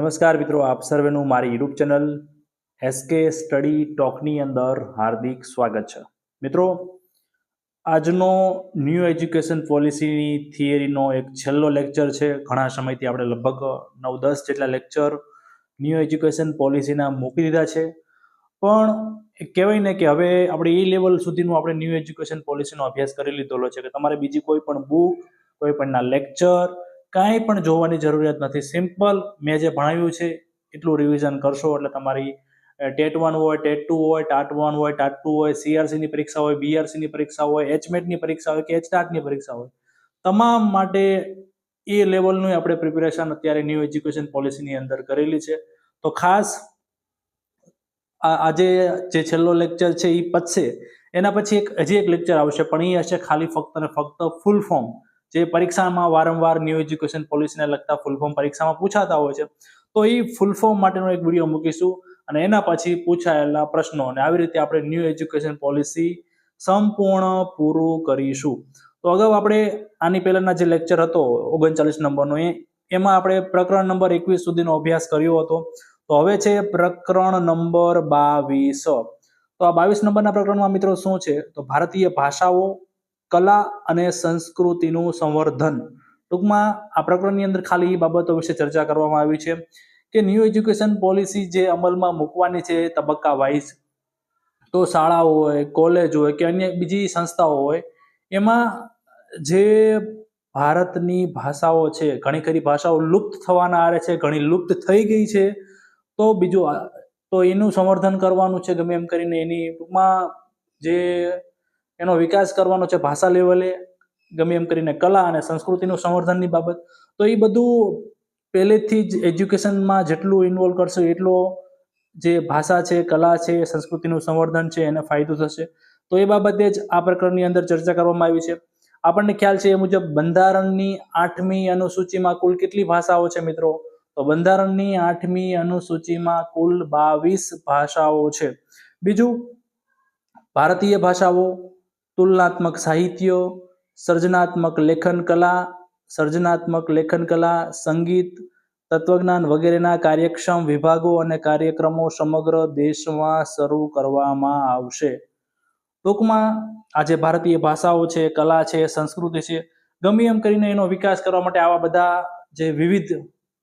નમસ્કાર મિત્રો, આપ સર્વેનું મારી યુટ્યુબ ચેનલ એસકે સ્ટડી ટોકની અંદર હાર્દિક સ્વાગત છે. મિત્રો, આજનો ન્યૂ એજ્યુકેશન પોલિસીની થિયરીનો એક છેલ્લો લેક્ચર છે. ઘણા સમયથી આપણે લગભગ 9-10 જેટલા લેક્ચર ન્યૂ એજ્યુકેશન પોલિસીના મૂકી દીધા છે, પણ કહેવાય ને કે હવે આપણે એ લેવલ સુધીનું આપણે ન્યૂ એજ્યુકેશન પોલિસીનો અભ્યાસ કરી લીધેલો છે કે તમારે બીજી કોઈ પણ બુક, કોઈ પણના લેક્ચર કાંઈ પણ જોવાની જરૂરિયાત નથી. સિમ્પલ મેં જે ભણાવ્યું છે એટલું રિવિઝન કરશો એટલે તમારી ટેટ 1 હોય, ટેટ 2 હોય, ટાટ 1 હોય, ટાટ 2 હોય, સીઆરસીની પરીક્ષા હોય, બીઆરસીની પરીક્ષા હોય, એચમેટની પરીક્ષા હોય કે એચટાટની પરીક્ષા હોય, તમામ માટે એ લેવલનું આપણે પ્રિપેરેશન અત્યારે ન્યૂ એજ્યુકેશન પોલિસીની અંદર કરેલી છે. તો ખાસ આજે જે છેલ્લો લેક્ચર છે એ પતશે, એના પછી હજી એક લેક્ચર આવશે, પણ એ હશે ખાલી ફક્ત ને ફક્ત ફૂલ ફોર્મ. જે પરીક્ષામાં વારંવાર ન્યૂ એજ્યુકેશન પોલિસીને લગતા ફૂલ ફોર્મ પરીક્ષામાં પૂછાતા હોય છે, તો એ ફૂલ ફોર્મ માટેનો એક વિડીયો મૂકીશું અને એના પછી પૂછાયેલા પ્રશ્નો અને આવી રીતે આપણે ન્યૂ એજ્યુકેશન પોલિસી સંપૂર્ણ પૂરું કરીશું. તો અગાઉ આપણે આની પહેલાના જે લેક્ચર હતો 39 નંબરનો, એમાં આપણે પ્રકરણ નંબર 21 સુધીનો અભ્યાસ કર્યો હતો. તો હવે છે પ્રકરણ નંબર 22. તો આ 22 નંબરના પ્રકરણમાં મિત્રો શું છે, તો ભારતીય ભાષાઓ, કલા અને સંસ્કૃતિનું સંવર્ધન. ટૂંકમાં આ પ્રકરણની અંદર ખાલી એ બાબતો વિશે ચર્ચા કરવામાં આવી છે કે ન્યૂ એજ્યુકેશન પોલિસી જે અમલમાં મૂકવાની છે તબક્કા વાઇઝ, તો શાળાઓ હોય, કોલેજ હોય કે અન્ય બીજી સંસ્થાઓ હોય, એમાં જે ભારતની ભાષાઓ છે, ઘણી ખરી ભાષાઓ લુપ્ત થવાના આરે છે, ઘણી લુપ્ત થઈ ગઈ છે, તો બીજું તો એનું સંવર્ધન કરવાનું છે ગમે એમ કરીને, એની ટૂંકમાં જે એનો વિકાસ કરવાનો છે ભાષા લેવલે, ગમે એમ કરીને કલા અને સંસ્કૃતિનું સંવર્ધનની બાબત. તો એ બધું પહેલેથી જ એજ્યુકેશનમાં જેટલું ઇન્વોલ્વ કરશે એટલો જે ભાષા છે, કલા છે, સંસ્કૃતિનું સંવર્ધન છે એને ફાયદો થશે. તો એ બાબતે જ આ પ્રકરણની અંદર ચર્ચા કરવામાં આવી છે. આપણને ખ્યાલ છે એ મુજબ બંધારણની 8મી અનુસૂચિમાં કુલ કેટલી ભાષાઓ છે મિત્રો? તો બંધારણની 8મી અનુસૂચિમાં કુલ 22 ભાષાઓ છે. બીજું, ભારતીય ભાષાઓ, તુલનાત્મક સાહિત્ય, સર્જનાત્મક લેખન કલા, સંગીત, તત્વજ્ઞાન વગેરેના કાર્યક્ષમ વિભાગો અને કાર્યક્રમો સમગ્ર દેશમાં શરૂ કરવામાં આવશે. ટૂંકમાં આ જે ભારતીય ભાષાઓ છે, કલા છે, સંસ્કૃતિ છે, ગમે એમ કરીને એનો વિકાસ કરવા માટે આવા બધા જે વિવિધ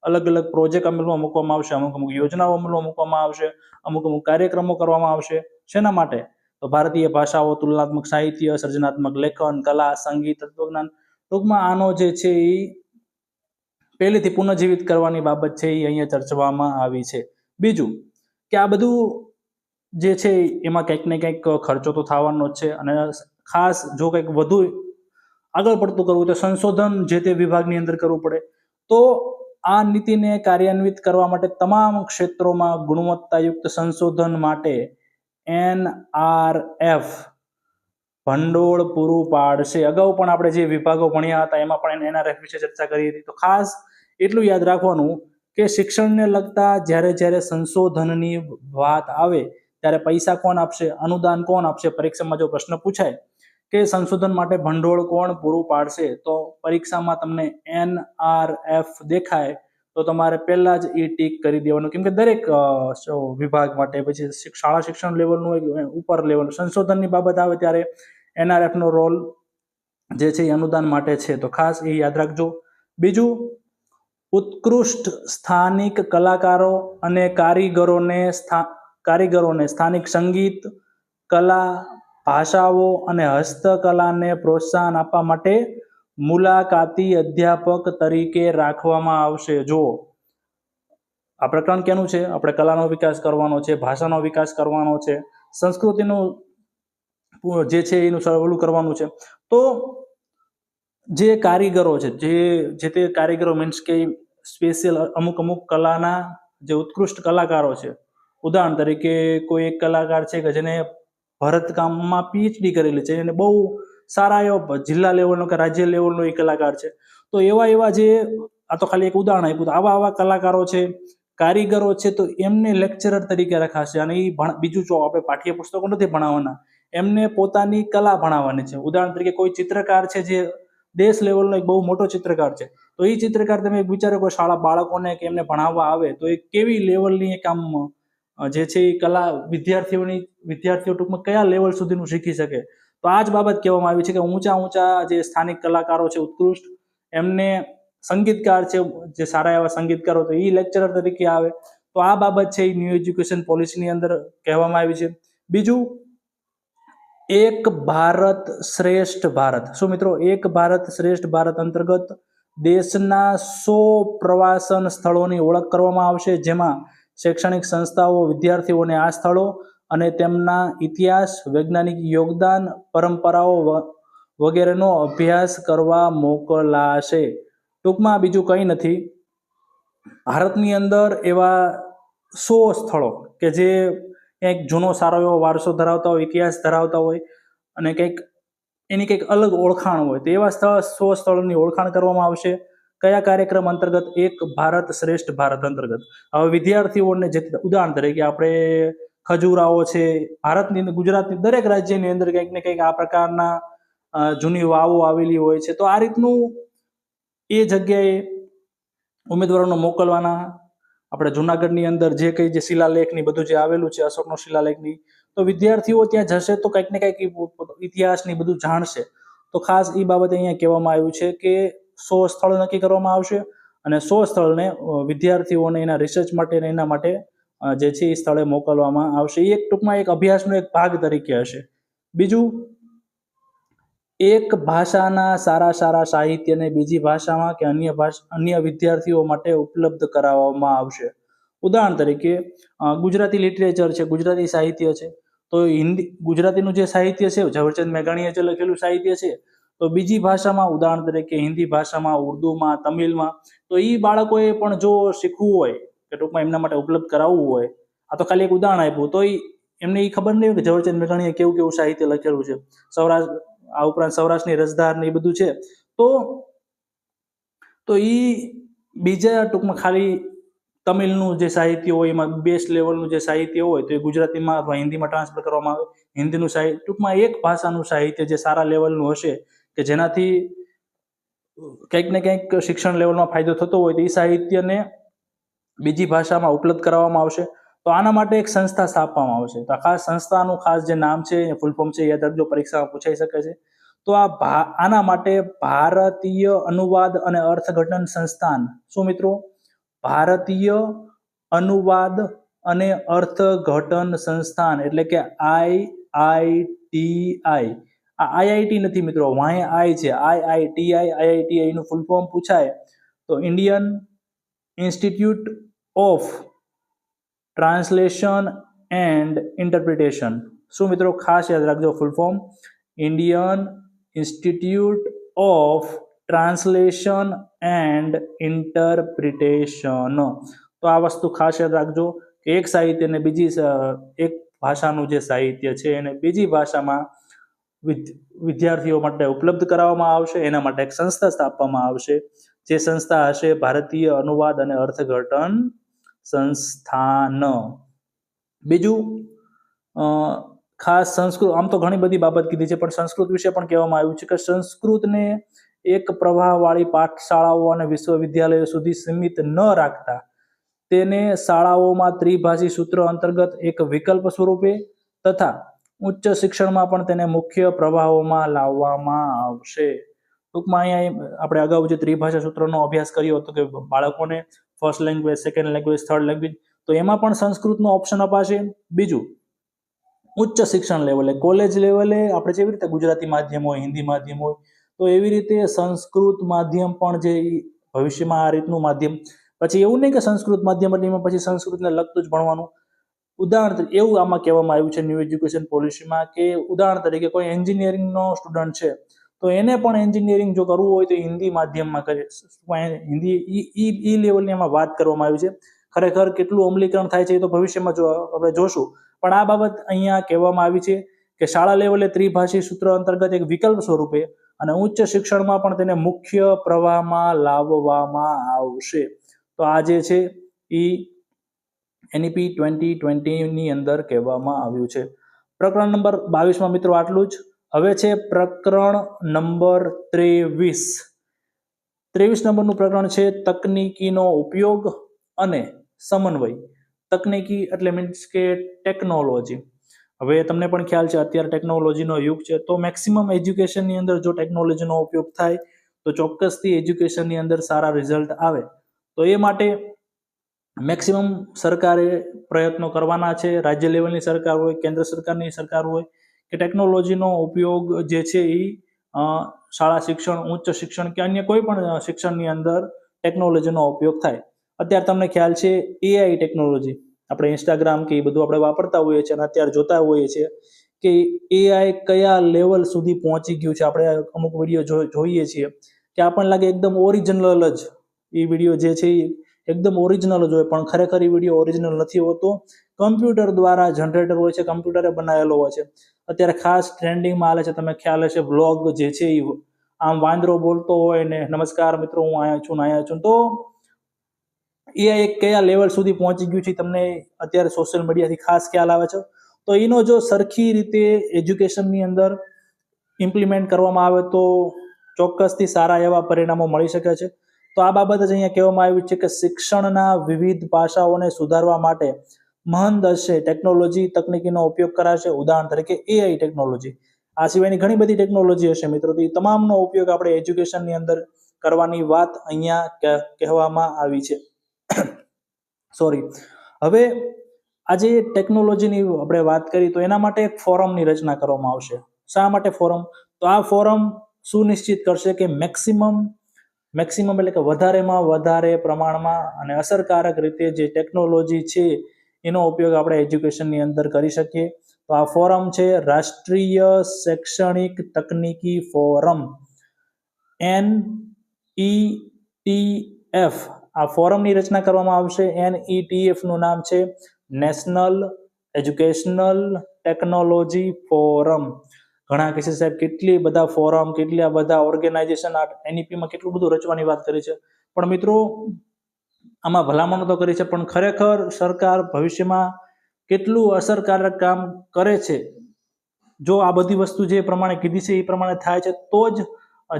અલગ અલગ પ્રોજેક્ટ અમલમાં મૂકવામાં આવશે, અમુક યોજનાઓ અમલમાં મૂકવામાં આવશે, અમુક કાર્યક્રમો કરવામાં આવશે. શેના માટે? તો ભારતીય ભાષાઓ, તુલનાત્મક સાહિત્ય, સર્જનાત્મક લેખન, કલા, સંગીત, તત્વજ્ઞાન. ટૂંકમાં આનો જે છે એ પહેલેથી પુનઃજીવિત કરવાની બાબત છે એ અહીંયા ચર્ચવામાં આવી છે. બીજું કે આ બધું જે છે એમાં કંઈક ને કંઈક ખર્ચો તો થવાનો જ છે, અને ખાસ જો કંઈક વધુ આગળ પડતું કરવું તો સંશોધન જે તે વિભાગની અંદર કરવું પડે. તો આ નીતિને કાર્યાન્વિત કરવા માટે તમામ ક્ષેત્રોમાં ગુણવત્તાયુક્ત સંશોધન માટે NRF ભંડોળ પૂરું પાડશે. અગાઉ પણ આપણે જે વિભાગો ભણ્યા હતા એમાં પણ NRF વિશે ચર્ચા કરી હતી. તો ખાસ એટલું યાદ રાખવાનું કે શિક્ષણને લગતા જ્યારે સંશોધનની વાત આવે ત્યારે પૈસા કોણ આપશે, અનુદાન કોણ આપશે? પરીક્ષામાં જો પ્રશ્ન પૂછાય કે સંશોધન માટે ભંડોળ કોણ પૂરું પાડશે, તો પરીક્ષામાં તમને NRF દેખાય તો તમારે પહેલા જ એ ટીક કરી દેવાનું, કેમ કે દરેક વિભાગ માટે પછી શાળા શિક્ષણ લેવલનું ઉપર લેવલ સંશોધનની બાબત આવે ત્યારે NRF નો રોલ જે છે એ અનુદાન માટે છે. તો ખાસ એ યાદ રાખજો. બીજું, ઉત્કૃષ્ટ સ્થાનિક કલાકારો અને કારીગરોને સ્થાનિક સંગીત, કલા, ભાષાઓ અને હસ્તકલાને પ્રોત્સાહન આપવા માટે મુલાકાતી અધ્યાપક તરીકે રાખવામાં આવશે. જો આ પ્રકરણ કેનું છે? આપણે કલાનો વિકાસ કરવાનો છે, ભાષાનો વિકાસ કરવાનો છે, સંસ્કૃતિનું જે છે એનું ઓલું કરવાનું છે. તો જે કારીગરો છે, જે તે કારીગરો મીન્સ કે સ્પેશિયલ અમુક કલાના જે ઉત્કૃષ્ટ કલાકારો છે, ઉદાહરણ તરીકે કોઈ એક કલાકાર છે કે જેને ભરતકામમાં PhD કરેલી છે, એને બહુ સારા એવા જિલ્લા લેવલનો કે રાજ્ય લેવલનો એ કલાકાર છે. તો એવા જે, આ તો ખાલી એક ઉદાહરણ આપ્યું, તો આવા કલાકારો છે, કારીગરો છે, તો એમને લેક્ચરર તરીકે રખાશે. અને એ બીજું જો આપણે પાઠ્યપુસ્તકો નથી ભણાવવાના, એમને પોતાની કલા ભણાવવાની છે. ઉદાહરણ તરીકે કોઈ ચિત્રકાર છે જે દેશ લેવલનો એક બહુ મોટો ચિત્રકાર છે, તો એ ચિત્રકાર તમે વિચારો કે શાળા બાળકોને કે એમને ભણાવવા આવે તો એ કેવી લેવલની એક આમ જે છે એ કલા વિદ્યાર્થીઓ ટૂંકમાં કયા લેવલ સુધીનું શીખી શકે. તો આ જ બાબત કહેવામાં આવી છે કે ઊંચા જે સ્થાનિક કલાકારો છે ઉત્કૃષ્ટ, એમને સંગીતકાર છે જે સારા એવા સંગીતકારો તો એ લેક્ચરર તરીકે આવે. તો આ બાબત છે એ ન્યૂ એજ્યુકેશન પોલિસીની અંદર કહેવામાં આવી છે. બીજું, એક ભારત શ્રેષ્ઠ ભારત. શું મિત્રો? એક ભારત શ્રેષ્ઠ ભારત અંતર્ગત દેશના 100 પ્રવાસન સ્થળોની ઓળખ કરવામાં આવશે, જેમાં શૈક્ષણિક સંસ્થાઓ વિદ્યાર્થીઓને આ સ્થળો અને તેમના ઇતિહાસ, વૈજ્ઞાનિક યોગદાન, પરંપરાઓ વગેરેનો અભ્યાસ કરવા મોકલાશે. ટૂંકમાં બીજું કંઈ નથી, ભારતની અંદર એવા 100 સ્થળો કે જે કંઈક જૂનો સારો એવો વારસો ધરાવતા હોય, ઇતિહાસ ધરાવતા હોય અને એની કંઈક અલગ ઓળખાણ હોય, તો એવા 100 સ્થળોની ઓળખાણ કરવામાં આવશે. કયા કાર્યક્રમ અંતર્ગત? એક ભારત શ્રેષ્ઠ ભારત અંતર્ગત. હવે વિદ્યાર્થીઓને જે ઉદાહરણ તરીકે આપણે ખજુરાઓ છે, ભારતની અંદર ગુજરાતની દરેક રાજ્યની અંદર કંઈક ને કંઈક આ પ્રકારના જૂની વાવો આવેલી હોય છે. તો આ રીતનું એ જગ્યાએ ઉમેદવારોને મોકલવાના. આપણે જુનાગઢની અંદર જે કંઈ જે શિલાલેખની બધું જે આવેલું છે, અશોકનો શિલાલેખની, તો વિદ્યાર્થીઓ ત્યાં જશે તો કંઈક ને કંઈક ઇતિહાસની બધું જાણશે. તો ખાસ એ બાબતે અહીંયા કહેવામાં આવ્યું છે કે 100 સ્થળ નક્કી કરવામાં આવશે અને 100 સ્થળને વિદ્યાર્થીઓને એના રિસર્ચ માટે અને એના માટે જે છે એ સ્થળે મોકલવામાં આવશે. એ ટૂંકમાં એક અભ્યાસનો એક ભાગ તરીકે હશે. બીજું, એક ભાષાના સારા સાહિત્યને બીજી ભાષામાં કે અન્ય વિદ્યાર્થીઓ માટે ઉપલબ્ધ કરાવવામાં આવશે. ઉદાહરણ તરીકે ગુજરાતી લિટરેચર છે, ગુજરાતી સાહિત્ય છે, તો ગુજરાતીનું જે સાહિત્ય છે, ઝવેરચંદ મેઘાણીએ જે લખેલું સાહિત્ય છે, તો બીજી ભાષામાં, ઉદાહરણ તરીકે હિન્દી ભાષામાં, ઉર્દુમાં, તમિલમાં, તો એ બાળકોએ પણ જો શીખવું હોય કે ટૂંકમાં એમના માટે ઉપલબ્ધ કરાવવું હોય, આ તો ખાલી એક ઉદાહરણ આપ્યું, તો એમને એ ખબર નહીં હોય કે ઝવેરચંદ મેઘાણીએ કેવું સાહિત્ય લખેલું છે. આ ઉપરાંત સૌરાષ્ટ્રની રસધાર ને એ બધું છે, તો એ બીજા ટૂંકમાં ખાલી તમિલનું જે સાહિત્ય હોય એમાં બેસ્ટ લેવલનું જે સાહિત્ય હોય તો એ ગુજરાતીમાં અથવા હિન્દીમાં ટ્રાન્સફર કરવામાં આવે. હિન્દીનું સાહિત્ય ટૂંકમાં એક ભાષાનું સાહિત્ય જે સારા લેવલનું હશે કે જેનાથી કંઈક ને કંઈક શિક્ષણ લેવલમાં ફાયદો થતો હોય તો એ સાહિત્યને બીજી ભાષામાં ઉપલબ્ધ કરાવવામાં આવશે. તો આના માટે એક સંસ્થા સ્થાપવામાં આવશે. તો ખાસ સંસ્થાનું ખાસ જે નામ છે, ફૂલ ફોર્મ છે, યાદ રાખજો, પરીક્ષામાં પૂછાઈ શકે છે. તો આના માટે ભારતીય અનુવાદ અને અર્થઘટન સંસ્થાન. શું મિત્રો? ભારતીય અનુવાદ અને અર્થઘટન સંસ્થાન, એટલે કે IITI. આ IIT નથી મિત્રો, વાય આઈ છે, IITI નું ફૂલ ફોર્મ પૂછાય તો Indian institute of translation and interpretation. શું મિત્રો? ખાસ યાદ રાખજો full form, Indian institute of translation and interpretation. તો આ વસ્તુ ખાસ યાદ રાખજો કે એક સાહિત્ય ને એક ભાષાનું જે સાહિત્ય છે એને બીજી ભાષામાં વિદ્યાર્થીઓ માટે ઉપલબ્ધ કરાવવામાં આવશે. એના માટે એક સંસ્થા સ્થાપવામાં આવશે, જે સંસ્થા હશે ભારતીય અનુવાદ અને અર્થઘટન સંસ્થાન. બીજું, ખાસ સંસ્કૃત, આમ તો ઘણી બધી બાબત કીધી છે, પણ સંસ્કૃત વિશે પણ કહેવામાં આવ્યું છે કે સંસ્કૃતને એક પ્રવાહવાળી પાઠશાળાઓ અને વિશ્વવિદ્યાલયો સુધી સીમિત ન રાખતા તેને શાળાઓમાં ત્રિભાષી સૂત્ર અંતર્ગત એક વિકલ્પ સ્વરૂપે તથા ઉચ્ચ શિક્ષણમાં પણ તેને મુખ્ય પ્રવાહોમાં લાવવામાં આવશે. ટૂંકમાં અહીંયા આપણે અગાઉ જે ત્રિભાષા સૂત્રનો અભ્યાસ કર્યો હતો કે બાળકોને first language, second language, third language, તો એમાં પણ સંસ્કૃતનો ઓપ્શન અપાશે. બીજું, ઉચ્ચ શિક્ષણ લેવલે, કોલેજ લેવલે આપણે જેવી રીતે ગુજરાતી માધ્યમ હોય, હિન્દી માધ્યમ હોય, તો એવી રીતે સંસ્કૃત માધ્યમ પણ જે ભવિષ્યમાં આ રીતનું માધ્યમ, પછી એવું નહીં કે સંસ્કૃત માધ્યમ એટલે એમાં પછી સંસ્કૃતને લગતું જ ભણવાનું. ઉદાહરણ એવું આમાં કહેવામાં આવ્યું છે ન્યૂ એજ્યુકેશન પોલિસીમાં કે ઉદાહરણ તરીકે કોઈ એન્જિનિયરિંગનો સ્ટુડન્ટ છે તો એને પણ એન્જિનિયરિંગ જો કરવું હોય તો હિન્દી માધ્યમમાં કરે. હિન્દી ઈ લેવલની એમાં વાત કરવામાં આવી છે. ખરેખર કેટલું અમલીકરણ થાય છે એ તો ભવિષ્યમાં આપણે જોશું, પણ આ બાબત અહીંયા કહેવામાં આવી છે કે શાળા લેવલે ત્રિભાષી સૂત્ર અંતર્ગત એક વિકલ્પ સ્વરૂપે અને ઉચ્ચ શિક્ષણમાં પણ તેને મુખ્ય પ્રવાહમાં લાવવામાં આવશે. તો આ જે છે એ NEP 2020 ની અંદર કહેવામાં આવ્યું છે. પ્રકરણ નંબર 22 મિત્રો આટલું જ. હવે છે પ્રકરણ નંબર 23. 23 નંબરનું પ્રકરણ છે તકનીકીનો ઉપયોગ અને સમન્વય. તકનીકી એટલે મીન્સ કે ટેકનોલોજી. હવે તમને પણ ખ્યાલ છે અત્યારે ટેકનોલોજીનો યુગ છે, તો મેક્સિમમ એજ્યુકેશનની અંદર જો ટેકનોલોજીનો ઉપયોગ થાય તો ચોક્કસથી એજ્યુકેશનની અંદર સારા રિઝલ્ટ આવે. તો એ માટે મેક્સિમમ સરકારે પ્રયત્નો કરવાના છે, રાજ્ય લેવલની સરકાર હોય, કેન્દ્ર સરકારની સરકાર હોય, કે ટેકનોલોજીનો ઉપયોગ જે છે એ શાળા શિક્ષણ, ઉચ્ચ શિક્ષણ કે અન્ય કોઈ પણ શિક્ષણની અંદર ટેકનોલોજીનો ઉપયોગ થાય. અત્યારે તમને ખ્યાલ છે એઆઈ ટેકનોલોજી, આપણે ઇન્સ્ટાગ્રામ કે એ બધું આપણે વાપરતા હોઈએ છીએ અને અત્યારે જોતા હોઈએ છીએ કે એઆઈ કયા લેવલ સુધી પહોંચી ગયું છે. આપણે અમુક વિડીયો જોઈએ છીએ કે આપણને લાગે એકદમ ઓરિજિનલ જ એ વિડીયો જે છે એ એકદમ ઓરિજિનલ જ હોય, પણ ખરેખર એ વિડીયો ઓરિજિનલ નથી હોતો, કમ્પ્યુટર દ્વારા જનરેટર હોય છે, કમ્પ્યુટરે બનાવેલો હોય છે. અત્યારે ખાસ ટ્રેન્ડિંગમાં હાલે છે, તમે ખ્યાલ હશે વ્લોગ જે છે એ આમ વાંદરો બોલતો હોય ને નમસ્કાર મિત્રો હું અહીંયા છું. તો એ કયા લેવલ સુધી પહોંચી ગયું છે તમને અત્યારે સોશિયલ મીડિયાથી ખાસ ખ્યાલ આવે છે. તો એનો જો સરખી રીતે એજ્યુકેશનની અંદર ઇમ્પ્લિમેન્ટ કરવામાં આવે તો ચોક્કસથી સારા એવા પરિણામો મળી શકે છે. તો આ બાબત જ અહીંયા કહેવામાં આવ્યું છે કે શિક્ષણના વિવિધ પાસાઓને સુધારવા માટે મહદઅંશે ટેકનોલોજી તકનીકીનો ઉપયોગ કરાશે. ઉદાહરણ તરીકે એઆઈ ટેકનોલોજી. આ સિવાયની ઘણી બધી ટેકનોલોજી હશે મિત્રો, તો એ તમામનો ઉપયોગ આપણે એજ્યુકેશનની અંદર કરવાની વાત અહીંયા કહેવામાં આવી છે. સોરી. હવે આજે ટેકનોલોજીની આપણે વાત કરી તો એના માટે એક ફોરમની રચના કરવામાં આવશે. શા માટે ફોરમ? તો આ ફોરમ સુનિશ્ચિત કરશે કે મેક્સિમમ એટલે કે વધારેમાં વધારે પ્રમાણમાં અને અસરકારક રીતે જે ટેકનોલોજી છે એનો ઉપયોગ આપણે એજ્યુકેશનની અંદર કરી શકીએ. તો આ ફોરમ છે રાષ્ટ્રીય શૈક્ષણિક તકનીકી ફોરમ, NETF. આ ફોરમની રચના કરવામાં આવશે. NETF નું નામ છે નેશનલ એજ્યુકેશનલ ટેકનોલોજી ફોરમ. ઘણા કહેશે સાહેબ કેટલી બધા ફોરમ, કેટલા બધા ઓર્ગેનાઇઝેશન NEP-માં કેટલું બધું રચવાની વાત કરી છે, પણ મિત્રો આમાં ભલામણો તો કરી છે, પણ ખરેખર સરકાર ભવિષ્યમાં કેટલું અસરકારક કામ કરે છે, જો આ બધી વસ્તુ જે પ્રમાણે કીધી છે એ પ્રમાણે થાય છે તો જ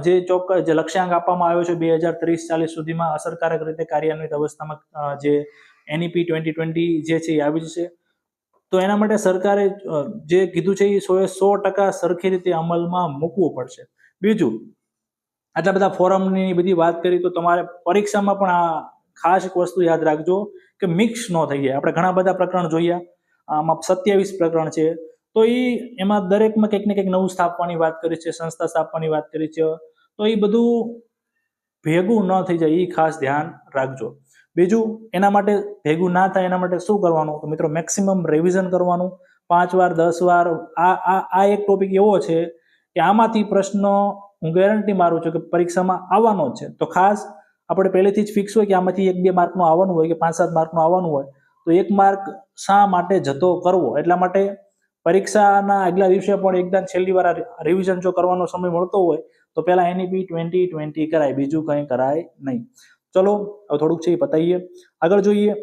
જે ચોક્કસ જે લક્ષ્યાંક આપવામાં આવ્યો છે 2030-40 સુધીમાં અસરકારક રીતે કાર્યાન્વિત અવસ્થામાં જે NEP 2020 જે છે એ આવી જશે. તો એના માટે સરકારે જે કીધું છે એ 100% સરખી રીતે અમલમાં મૂકવું પડશે. બીજું, આટલા બધા ફોરમની બધી વાત કરી તો તમારે પરીક્ષામાં પણ આ ખાસ એક વસ્તુ યાદ રાખજો કે મિક્સ ન થઈ જાય. આપણે ઘણા બધા પ્રકરણ જોઈએ, આમાં 27 પ્રકરણ છે, તો એમાં દરેકમાં કંઈક ને કંઈક નવું સ્થાપવાની વાત કરી છે, સંસ્થા સ્થાપવાની વાત કરી છે, તો એ બધું ભેગું ન થઈ જાય એ ખાસ ધ્યાન રાખજો. બીજું, એના માટે ભેગું ના થાય એના માટે શું કરવાનું? તો મિત્રો મેક્સિમમ રિવિઝન કરવાનું, 5 વાર 10 વાર. આ એક ટોપિક એવો છે કે આમાંથી પ્રશ્ન હું ગેરંટી મારું છું કે પરીક્ષામાં આવવાનો જ છે. તો ખાસ આપણે પહેલેથી જ ફિક્સ હોય કે આમાંથી 1-2 માર્કનું આવવાનું હોય કે 5-7 માર્કનું આવવાનું હોય, તો 1 માર્ક શા માટે જતો કરવો? એટલા માટે પરીક્ષાના આગલા દિવસે પણ એકદમ છેલ્લી વાર રિવિઝન જો કરવાનો સમય મળતો હોય તો પહેલા NEP 2020 કરાય, બીજું કંઈ કરાય નહીં. ચલો હવે થોડુંક છે એ પતાઈએ, આગળ જોઈએ.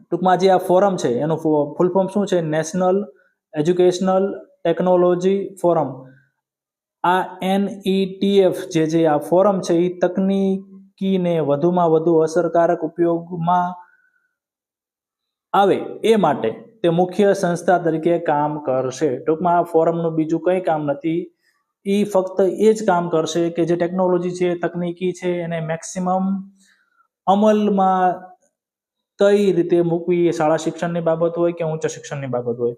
ટૂંકમાં જે આ ફોરમ છે એનું ફૂલ ફોર્મ શું છે? National educational technology forum. આ NETF જે આ ફોરમ છે એ તકનીકીને વધુમાં વધુ અસરકારક ઉપયોગમાં આવે એ માટે તે મુખ્ય સંસ્થા તરીકે કામ કરશે. ટૂંકમાં આ ફોરમનું બીજું કંઈ કામ નથી, એ ફક્ત એ જ કામ કરશે કે જે ટેકનોલોજી છે, તકનીકી છે, એને મેક્સિમમ અમલમાં કઈ રીતે મૂકવી, એ શાળા શિક્ષણની બાબત હોય કે ઉચ્ચ શિક્ષણની બાબત હોય.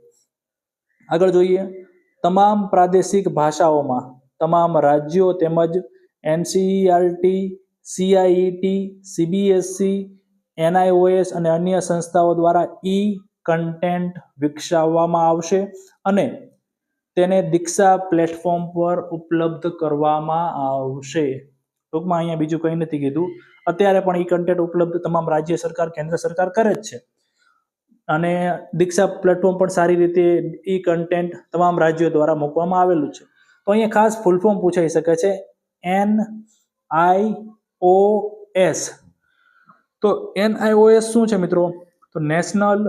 આગળ જોઈએ. તમામ પ્રાદેશિક ભાષાઓમાં તમામ રાજ્યો તેમજ NCERT, CIET, CBSE, NIOS અને અન્ય સંસ્થાઓ દ્વારા કન્ટેન્ટ વિકસાવવામાં આવશે અને તેને દીક્ષા પ્લેટફોર્મ પર ઉપલબ્ધ કરવામાં આવશે. ટૂંકમાં અહીંયા બીજું કંઈ નથી કીધું. અત્યારે પણ કન્ટેન્ટ ઉપલબ્ધ તમામ રાજ્ય સરકાર, કેન્દ્ર સરકાર કરે જ છે, અને દીક્ષા પ્લેટફોર્મ પણ સારી રીતે કન્ટેન્ટ તમામ રાજ્યો દ્વારા મૂકવામાં આવેલું છે. તો અહીંયા ખાસ ફૂલ ફોર્મ પૂછાઈ શકે છે, NIOS. તો NIOS શું છે મિત્રો? તો national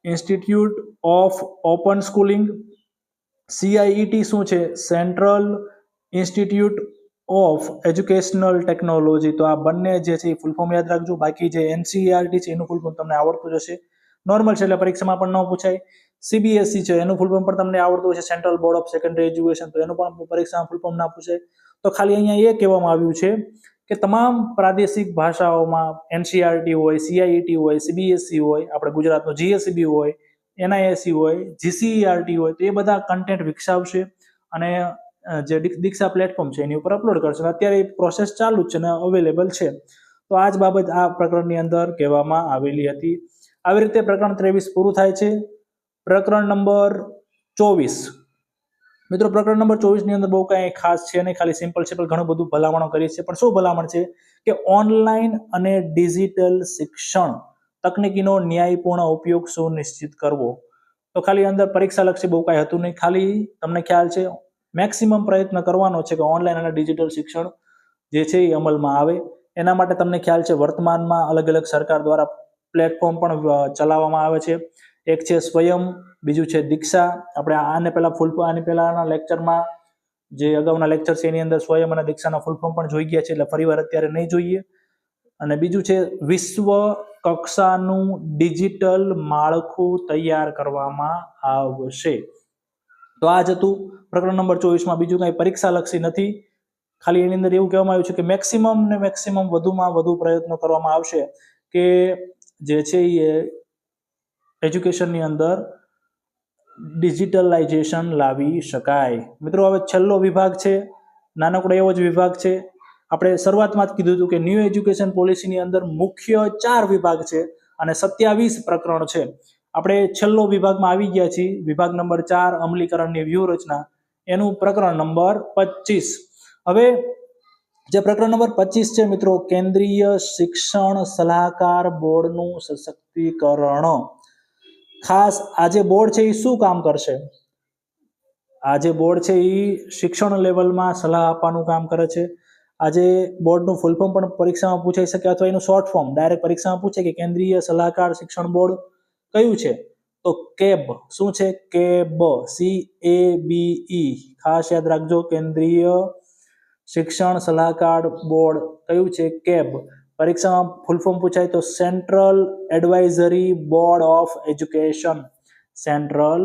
institute of open schooling. CIET શું છે? Central institute of educational technology. તો આ બંને જે છે એ ફૂલ ફોર્મ યાદ રાખજો. બાકી જે એનસીઈઆરટી છે એનું ફૂલ ફોર્મ તમને આવડતું જ હશે, નોર્મલ છે એટલે પરીક્ષામાં પણ ન પૂછાય. સીબીએસઈ છે એનું ફૂલ ફોર્મ પણ તમને આવડતું હશે, central board of secondary education, તો એનું પણ પરીક્ષામાં ફૂલ ફોર્મ ના પૂછાય. તો ખાલી અહીંયા એ કહેવામાં આવ્યું છે કે તમામ પ્રાદેશિક ભાષાઓમાં એનસીઈઆરટી હોય, સીઆઈઈટી હોય, સીબીએસઈ હોય, આપણે ગુજરાતનું જીએસઈબી હોય, એનઆઈએસઈ હોય, જીસીઈઆરટી હોય, તો એ બધા કન્ટેન્ટ વિકસાવશે અને જે દીક્ષા પ્લેટફોર્મ છે એની ઉપર અપલોડ કરશે. અત્યારે એ પ્રોસેસ ચાલુ જ છે અને અવેલેબલ છે. તો આ જ બાબત આ પ્રકરણની અંદર કહેવામાં આવેલી હતી. આવી રીતે પ્રકરણ 23 પૂરું થાય છે. પ્રકરણ નંબર 24. મિત્રો પ્રકરણ નંબર 24 ની અંદર બહુ કાંઈ ખાસ છે નહીં, ખાલી સિમ્પલ ઘણું બધું ભલામણો કરી છે. પણ શું ભલામણ છે કે ઓનલાઈન અને ડિજિટલ શિક્ષણ તકનીકીનો ન્યાયપૂર્ણ ઉપયોગ સુનિશ્ચિત કરવો. તો ખાલી અંદર પરીક્ષા લક્ષી બહુ કાંઈ હતું નહીં, ખાલી તમને ખ્યાલ છે મેક્સિમમ પ્રયત્ન કરવાનો છે કે ઓનલાઈન અને ડિજિટલ શિક્ષણ જે છે એ અમલમાં આવે. એના માટે તમને ખ્યાલ છે વર્તમાનમાં અલગ અલગ સરકાર દ્વારા પ્લેટફોર્મ પણ ચલાવવામાં આવે છે. એક છે સ્વયં, બીજું છે દીક્ષા. આપણે આની પહેલાના લેક્ચરમાં જે અગાઉના લેક્ચર છે એની અંદર સ્વયં અને દીક્ષાના ફૂલ ફોર્મ પણ જોઈ ગયા છે, એટલે ફરીવાર અત્યારે નહીં જોઈએ. અને બીજું છે વિશ્વ કક્ષાનું ડિજિટલ માળખું તૈયાર કરવામાં આવશે. તો આ જ હતું પ્રકરણ નંબર 24માં. બીજું કાંઈ પરીક્ષા લક્ષી નથી, ખાલી એની અંદર એવું કહેવામાં આવ્યું છે કે મેક્સિમમ વધુમાં વધુ પ્રયત્નો કરવામાં આવશે કે જે છે એ એજ્યુકેશનની અંદર ડિજિટલાઇઝેશન લાવી શકાય. મિત્રો હવે છેલ્લો વિભાગ છે, નાનકડો એવો જ વિભાગ છે. આપણે શરૂઆતમાં જ કીધું હતું કે ન્યૂ એજ્યુકેશન પોલિસીની અંદર મુખ્ય 4 વિભાગ છે અને 27 પ્રકરણ છે. આપણે છેલ્લો વિભાગમાં આવી ગયા છીએ, વિભાગ નંબર 4 અમલીકરણની વ્યૂહરચના, એનું પ્રકરણ નંબર 25. હવે જે પ્રકરણ નંબર 25 છે મિત્રો, કેન્દ્રીય શિક્ષણ સલાહકાર બોર્ડનું સશક્તિકરણ. ખાસ આ જે બોર્ડ છે એ શું કામ કરશે? આ જે બોર્ડ છે એ શિક્ષણ લેવલમાં સલાહ આપવાનું કામ કરે છે. આજે બોર્ડનું ફૂલ ફોર્મ પણ પરીક્ષામાં પૂછાઈ શકે અથવા એનું શોર્ટ ફોર્મ ડાયરેક્ટ પરીક્ષામાં પૂછે કે કેન્દ્રીય સલાહકાર શિક્ષણ બોર્ડ કયું છે? તો કેબ. શું છે? Cab, CABE. ખાસ યાદ રાખજો, કેન્દ્રીય શિક્ષણ સલાહકાર બોર્ડ કયું છે? કેબ. પરીક્ષામાં ફૂલ ફોર્મ પૂછાય તો central advisory board of education. Central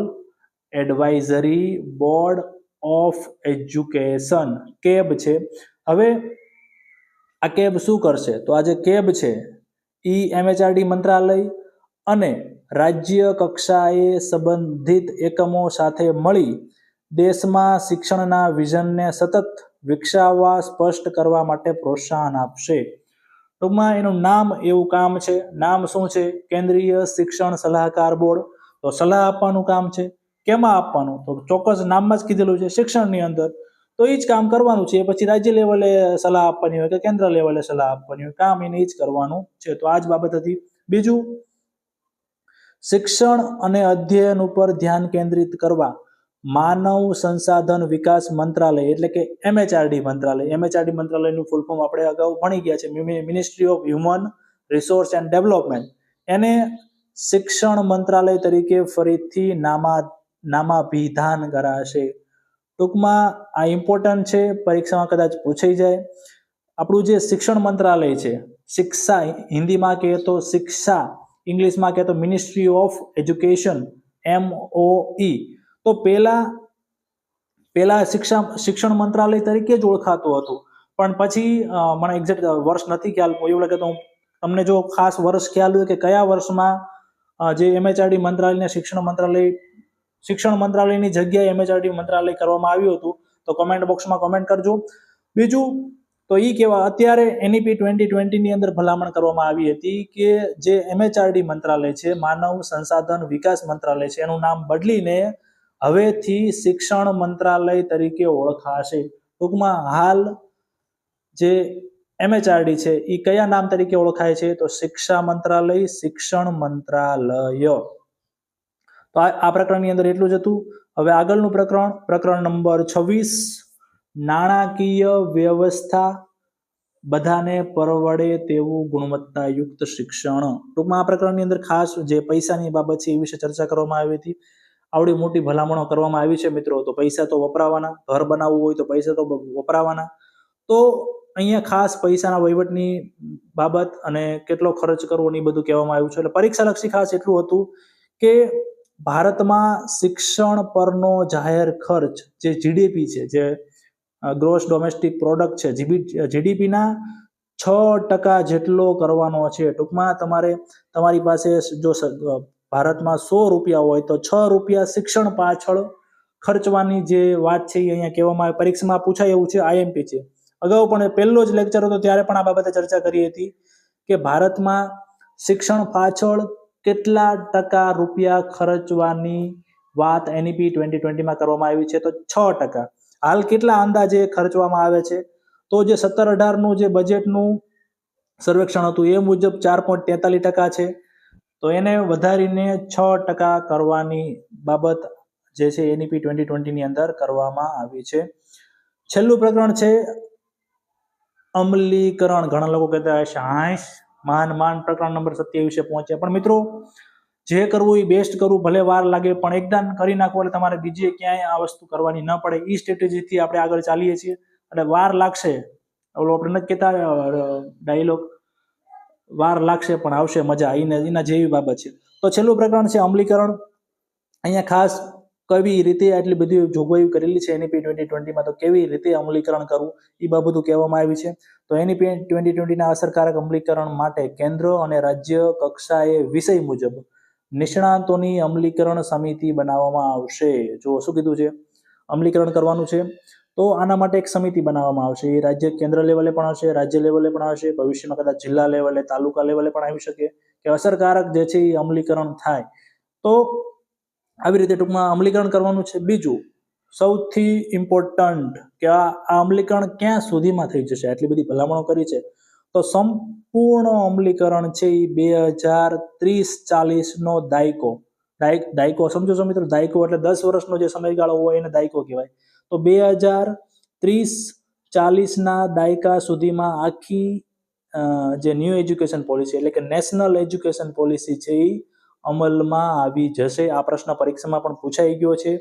advisory board of education cab છે. હવે આ કેબ શું કરશે? તો આ જે કેબ છે એ MHRD મંત્રાલય અને રાજ્ય કક્ષાએ સંબંધિત એકમો સાથે મળી દેશમાં શિક્ષણના વિઝનને સતત વિકસાવવા સ્પષ્ટ કરવા માટે પ્રોત્સાહન આપશે. ટૂંકમાં એનું નામ એવું કામ છે. નામ શું છે? કેન્દ્રીય શિક્ષણ સલાહકાર બોર્ડ. તો સલાહ આપવાનું કામ છે. કેમાં આપવાનું? તો ચોક્કસ નામમાં જ કીધેલું છે, શિક્ષણની અંદર. તો એ જ કામ કરવાનું છે. પછી રાજ્ય લેવલે સલાહ આપવાની હોય કે કેન્દ્ર લેવલે સલાહ આપવાની હોય, કામ એને એ જ કરવાનું છે. તો આ જ બાબત હતી. બીજું, શિક્ષણ અને અધ્યયન ઉપર ધ્યાન કેન્દ્રિત કરવા માનવ સંસાધન વિકાસ મંત્રાલય એટલે કે MHRD મંત્રાલય. MHRD મંત્રાલયનું ફૂલ ફોર્મ આપણે અગાઉ ભણી ગયા છે, ministry of human resource and development. એને શિક્ષણ મંત્રાલય તરીકે ફરીથી નામાભિધાન કરાશે. ટૂંકમાં આ ઇમ્પોર્ટન્ટ છે, પરીક્ષામાં કદાચ પૂછાઈ જાય. આપણું જે શિક્ષણ મંત્રાલય છે, શિક્ષા હિન્દીમાં કહે તો શિક્ષા, ઇંગ્લિશમાં કહે તો મિનિસ્ટ્રી ઓફ એજ્યુકેશન, MOE. તો પહેલા શિક્ષણ મંત્રાલય તરીકે જ ઓળખાતું હતું, પણ પછી મને એક્ઝેક્ટ વર્ષ નથી ખ્યાલ, એવું લાગે તો તમને જો ખાસ વર્ષ ખ્યાલ હોય કે કયા વર્ષમાં જે MHRD મંત્રાલયને શિક્ષણ મંત્રાલયની જગ્યાએ MHRD મંત્રાલય કરવામાં આવ્યું હતું, તો કમેન્ટ બોક્સમાં કમેન્ટ કરજો. બીજું તો એ કેવા અત્યારે NEP 2020 ની અંદર ભલામણ કરવામાં આવી હતી કે જે MHRD મંત્રાલય છે, માનવ સંસાધન વિકાસ મંત્રાલય છે, એનું નામ બદલીને હવેથી શિક્ષણ મંત્રાલય તરીકે ઓળખાશે. ટૂંકમાં હાલ જે MHRD છે એ કયા નામ તરીકે ઓળખાય છે? તો શિક્ષા મંત્રાલય, શિક્ષણ મંત્રાલય. તો આ પ્રકરણની અંદર એટલું જ હતું. હવે આગળનું પ્રકરણ નંબર 26, નાણાકીય વ્યવસ્થા બધાને પરવડે તેવું ગુણવત્તાયુક્ત શિક્ષણ. ટૂંકમાં આ પ્રકરણની અંદર ખાસ જે પૈસાની બાબત છે એ વિશે ચર્ચા કરવામાં આવી હતી. આવડી મોટી ભલામણો કરવામાં આવી છે મિત્રો. તો પૈસા તો વપરાવાના, ઘર બનાવવું હોય તો પૈસા તો વપરાવાના. તો અહીંયા ખાસ પૈસાના વહીવટની બાબત અને કેટલો ખર્ચ કરવો એ બધું કહેવામાં આવ્યું છે. એટલે પરીક્ષાલક્ષી ખાસ એટલું હતું કે ભારતમાં શિક્ષણ પરનો જાહેર ખર્ચ જે જીડીપી છે, જે ગ્રોસ ડોમેસ્ટિક પ્રોડક્ટ છે, જીડીપીના 6% જેટલો કરવાનો છે. ટૂંકમાં તમારી પાસે જો ભારતમાં 100 રૂપિયા હોય તો 6 રૂપિયા શિક્ષણ પાછળ ખર્ચવાની જે વાત છે એ અહીંયા કહેવામાં આવે. પરીક્ષામાં પૂછાય એવું છે, આઈએમપી છે. અગાઉ પણ પહેલો જ લેક્ચર હતો ત્યારે પણ આ બાબતે ચર્ચા કરી હતી કે ભારતમાં શિક્ષણ પાછળ કેટલા ટકા રૂપિયા ખર્ચવાની વાત એનઈપી 2020માં કરવામાં આવી છે, તો 6%. હાલ કેટલા અંદાજે ખર્ચવામાં આવે છે, તો જે 17-18નું જે બજેટનું સર્વેક્ષણ હતું એ મુજબ 4.43% છે. તો એને વધારીને 6% કરવાની બાબત જે છે એનઈપી 2020ની અંદર કરવામાં આવી છે. છેલ્લું પ્રકરણ છે અમલીકરણ. ઘણા લોકો કહેતા હશે માંડ પ્રકરણ નંબર 27 પહોંચ્યા. પણ મિત્રો, જે કરવું એ બેસ્ટ કરવું, ભલે વાર લાગે પણ એકદમ કરી નાખો એટલે તમારે બીજે ક્યાંય આ વસ્તુ કરવાની ન પડે. એ સ્ટ્રેટેજીથી આપણે આગળ ચાલીએ છીએ. એટલે વાર લાગશે, ઓલો આપણે નથી કહેતા ડાયલોગ, વાર લાગશે પણ આવશે મજા, એના જેવી બાબત છે. તો છેલ્લું પ્રકરણ છે અમલીકરણ. અહીંયા ખાસ કેવી રીતે આટલી બધી જોગવાઈઓ કરેલી છે એનઈપી 2020માં, તો કેવી રીતે અમલીકરણ કરવું એ બાબતો કહેવામાં આવી છે. તો એનઈપી 2020ના અસરકારક અમલીકરણ માટે કેન્દ્ર અને રાજ્ય કક્ષાએ વિષય મુજબ નિષ્ણાતોની અમલીકરણ સમિતિ બનાવવામાં આવશે. જો શું કીધું છે, અમલીકરણ કરવાનું છે તો આના માટે એક સમિતિ બનાવવામાં આવશે. એ રાજ્ય કેન્દ્ર લેવલે પણ આવશે, રાજ્ય લેવલે પણ આવશે, ભવિષ્યમાં કદાચ જિલ્લા લેવલે, તાલુકા લેવલે પણ આવી શકે કે અસરકારક જે છે એ અમલીકરણ થાય. તો આવી રીતે ટૂંકમાં અમલીકરણ કરવાનું છે. બીજું સૌથી ઇમ્પોર્ટન્ટ કે આ અમલીકરણ ક્યાં સુધીમાં થઈ જશે, આટલી બધી ભલામણો કરી છે, તો સંપૂર્ણ અમલીકરણ છે એ 2030-40નો દાયકો સમજો છો મિત્રો. દાયકો એટલે 10 વર્ષનો જે સમયગાળો હોય એને દાયકો કહેવાય. તો 2030-40ના દાયકા સુધીમાં આખી જે ન્યૂ એજ્યુકેશન પોલિસી એટલે કે નેશનલ એજ્યુકેશન પોલિસી છે એ અમલમાં આવી જશે. આ પ્રશ્ન પરીક્ષામાં પણ પૂછાઈ ગયો છે.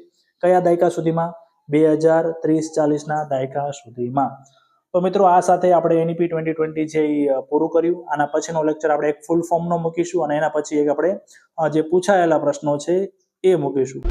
કયા દાયકા સુધીમાં? 2030-40ના દાયકા સુધીમાં. તો મિત્રો, આ સાથે આપણે એનઈપી 2020 છે એ પૂરું કર્યું. આના પછીનો લેક્ચર આપણે એક ફૂલ ફોર્મનો મૂકીશું અને એના પછી એક આપણે જે પૂછાયેલા પ્રશ્નો છે એ મૂકીશું.